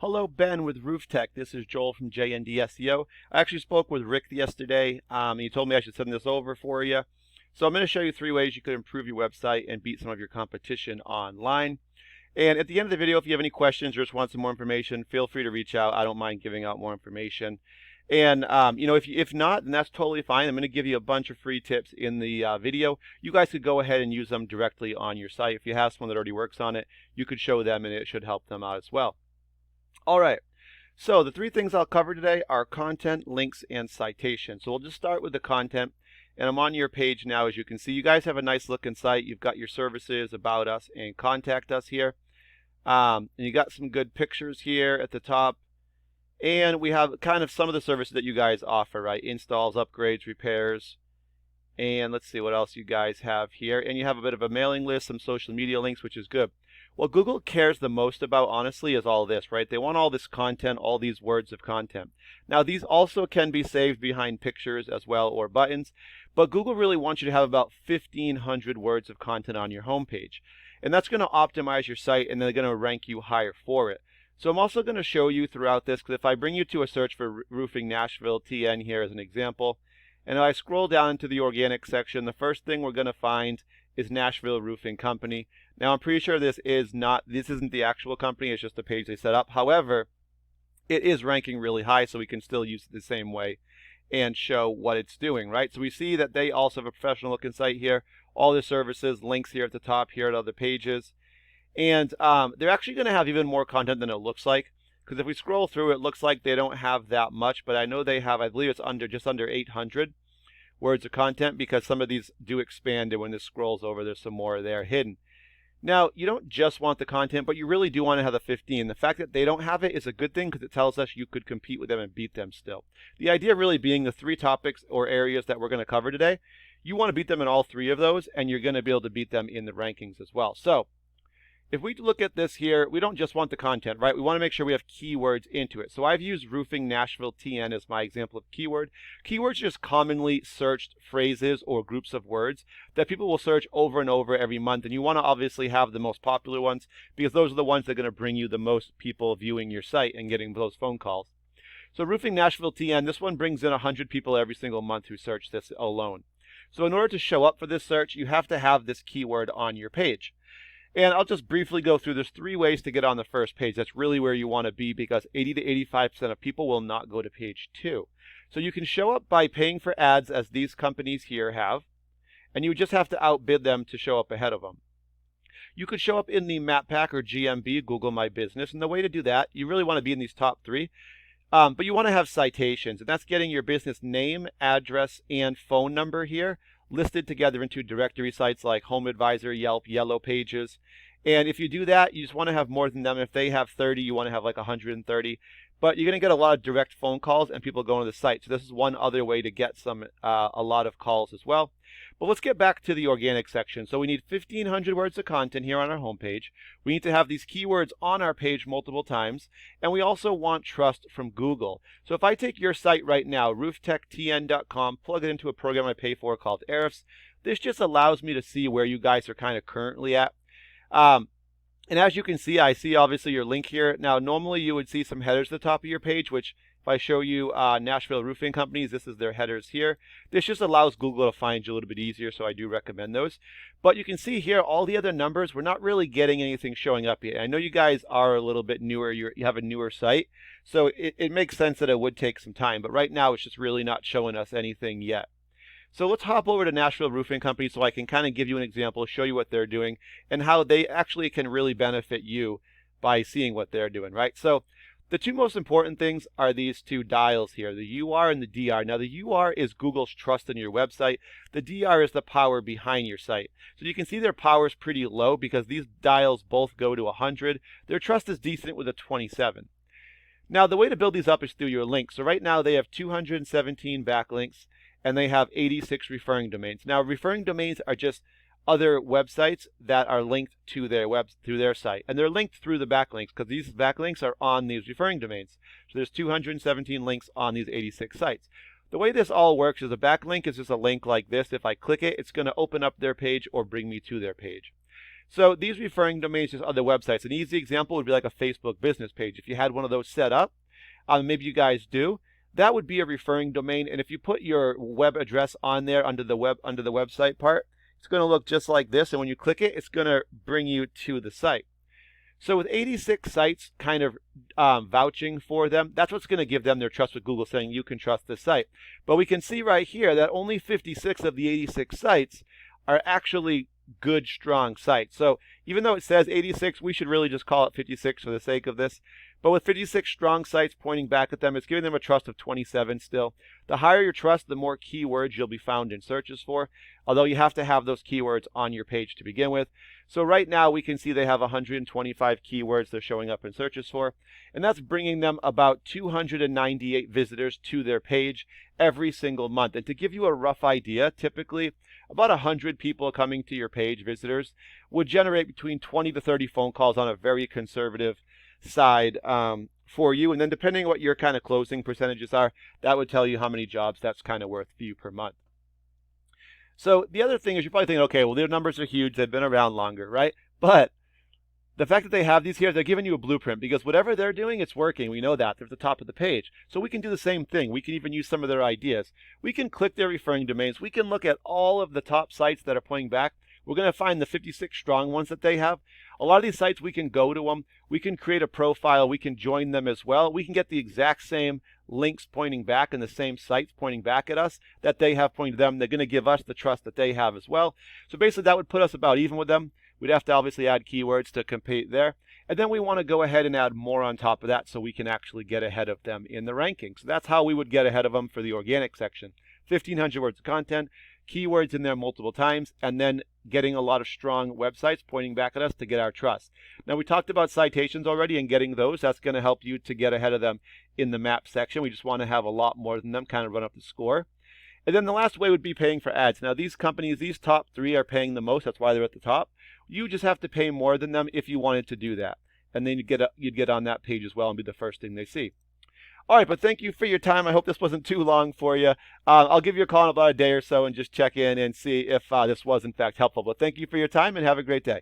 Hello, Ben with Roof Tec. This is Joel from JND SEO. I actually spoke with Rick yesterday. He told me I should send this over for you. So I'm going to show you 3 ways you could improve your website and beat some of your competition online. And at the end of the video, if you have any questions or just want some more information, feel free to reach out. I don't mind giving out more information. And if not, then that's totally fine. I'm going to give you a bunch of free tips in the video. You guys could go ahead and use them directly on your site. If you have someone that already works on it, you could show them, and it should help them out as well. All right, so the 3 things I'll cover today are content, links, and citations. So we'll just start with the content, and I'm on your page now. As you can see, you guys have a nice looking site. You've got your services, about us, and contact us here. And you got some good pictures here at the top. And we have kind of some of the services that you guys offer, right? Installs, upgrades, repairs. And let's see what else you guys have here. And you have a bit of a mailing list, some social media links, which is good. What Google cares the most about, honestly, is all this, right? They want all this content, all these words of content. Now, these also can be saved behind pictures as well, or buttons, but Google really wants you to have about 1,500 words of content on your homepage. And that's going to optimize your site, and they're going to rank you higher for it. So I'm also going to show you throughout this, because if I bring you to a search for roofing Nashville TN here as an example, and I scroll down into the organic section, the first thing we're going to find is Nashville Roofing Company. Now, I'm pretty sure this isn't the actual company, it's just a page they set up. However, it is ranking really high, so we can still use it the same way and show what it's doing, right? So we see that they also have a professional looking site here, all the services, links here at the top here at other pages. And they're actually going to have even more content than it looks like, because if we scroll through, it looks like they don't have that much, but I know they have, I believe it's just under 800 words of content, because some of these do expand, and when this scrolls over, there's some more there hidden. Now, you don't just want the content, but you really do want to have the 15. The fact that they don't have it is a good thing, because it tells us you could compete with them and beat them still. The idea really being the 3 topics or areas that we're going to cover today, you want to beat them in all 3 of those, and you're going to be able to beat them in the rankings as well. So if we look at this here, we don't just want the content, right? We want to make sure we have keywords into it. So I've used roofing Nashville TN as my example of keyword. Keywords are just commonly searched phrases or groups of words that people will search over and over every month. And you want to obviously have the most popular ones, because those are the ones that are going to bring you the most people viewing your site and getting those phone calls. So roofing Nashville TN, this one brings in 100 people every single month who search this alone. So in order to show up for this search, you have to have this keyword on your page. And I'll just briefly go through. There's 3 ways to get on the first page. That's really where you want to be, because 80 to 85% of people will not go to page 2. So you can show up by paying for ads, as these companies here have, and you just have to outbid them to show up ahead of them. You could show up in the Map Pack or GMB, Google My Business, and the way to do that, you really want to be in these top 3. But you want to have citations, and that's getting your business name, address, and phone number here listed together into directory sites like Home Advisor, Yelp, Yellow Pages. And if you do that, you just want to have more than them. If they have 30, you want to have like 130. But you're going to get a lot of direct phone calls and people going to the site. So this is one other way to get a lot of calls as well. But let's get back to the organic section. So we need 1,500 words of content here on our homepage. We need to have these keywords on our page multiple times. And we also want trust from Google. So if I take your site right now, rooftectn.com, plug it into a program I pay for called Ahrefs, this just allows me to see where you guys are kind of currently at. And as you can see, I see obviously your link here. Now, normally you would see some headers at the top of your page, which if I show you Nashville Roofing Companies, this is their headers here. This just allows Google to find you a little bit easier, so I do recommend those. But you can see here all the other numbers, we're not really getting anything showing up yet. I know you guys are a little bit newer, you have a newer site, so it makes sense that it would take some time. But right now it's just really not showing us anything yet. So let's hop over to Nashville Roofing Company so I can kind of give you an example, show you what they're doing, and how they actually can really benefit you by seeing what they're doing, right? So the 2 most important things are these 2 dials here, the UR and the DR. Now the UR is Google's trust in your website. The DR is the power behind your site. So you can see their power is pretty low because these dials both go to 100. Their trust is decent with a 27. Now the way to build these up is through your links. So right now they have 217 backlinks, and they have 86 referring domains. Now, referring domains are just other websites that are linked to their site, and they're linked through the backlinks, because these backlinks are on these referring domains. So there's 217 links on these 86 sites. The way this all works is a backlink is just a link like this. If I click it, it's going to open up their page or bring me to their page. So these referring domains just other websites. An easy example would be like a Facebook business page. If you had one of those set up, maybe you guys do, that would be a referring domain. And if you put your web address on there under the website part, it's going to look just like this. And when you click it, it's going to bring you to the site. So with 86 sites kind of vouching for them, that's what's going to give them their trust with Google, saying you can trust this site. But we can see right here that only 56 of the 86 sites are actually good, strong sites. So even though it says 86, we should really just call it 56 for the sake of this. But with 56 strong sites pointing back at them, it's giving them a trust of 27 still. The higher your trust, the more keywords you'll be found in searches for, although you have to have those keywords on your page to begin with. So right now we can see they have 125 keywords they're showing up in searches for, and that's bringing them about 298 visitors to their page every single month. And to give you a rough idea, typically about 100 people coming to your page, visitors, would generate between 20 to 30 phone calls on a very conservative side for you. And then depending on what your kind of closing percentages are, that would tell you how many jobs that's kind of worth for you per month. So the other thing is you're probably thinking, okay, well, their numbers are huge. They've been around longer, right? But the fact that they have these here, they're giving you a blueprint because whatever they're doing, it's working. We know that. They're at the top of the page. So we can do the same thing. We can even use some of their ideas. We can click their referring domains. We can look at all of the top sites that are pointing back. We're going to find the 56 strong ones that they have. A lot of these sites, we can go to them. We can create a profile. We can join them as well. We can get the exact same links pointing back and the same sites pointing back at us that they have pointing to them. They're going to give us the trust that they have as well. So basically, that would put us about even with them. We'd have to obviously add keywords to compete there. And then we want to go ahead and add more on top of that so we can actually get ahead of them in the rankings. So that's how we would get ahead of them for the organic section. 1,500 words of content, keywords in there multiple times, and then getting a lot of strong websites pointing back at us to get our trust. Now, we talked about citations already and getting those. That's going to help you to get ahead of them in the map section. We just want to have a lot more than them, kind of run up the score. And then the last way would be paying for ads. Now, these companies, these top 3 are paying the most. That's why they're at the top. You just have to pay more than them if you wanted to do that. And then you'd get on that page as well and be the first thing they see. All right, but thank you for your time. I hope this wasn't too long for you. I'll give you a call in about a day or so and just check in and see if this was, in fact, helpful. But thank you for your time and have a great day.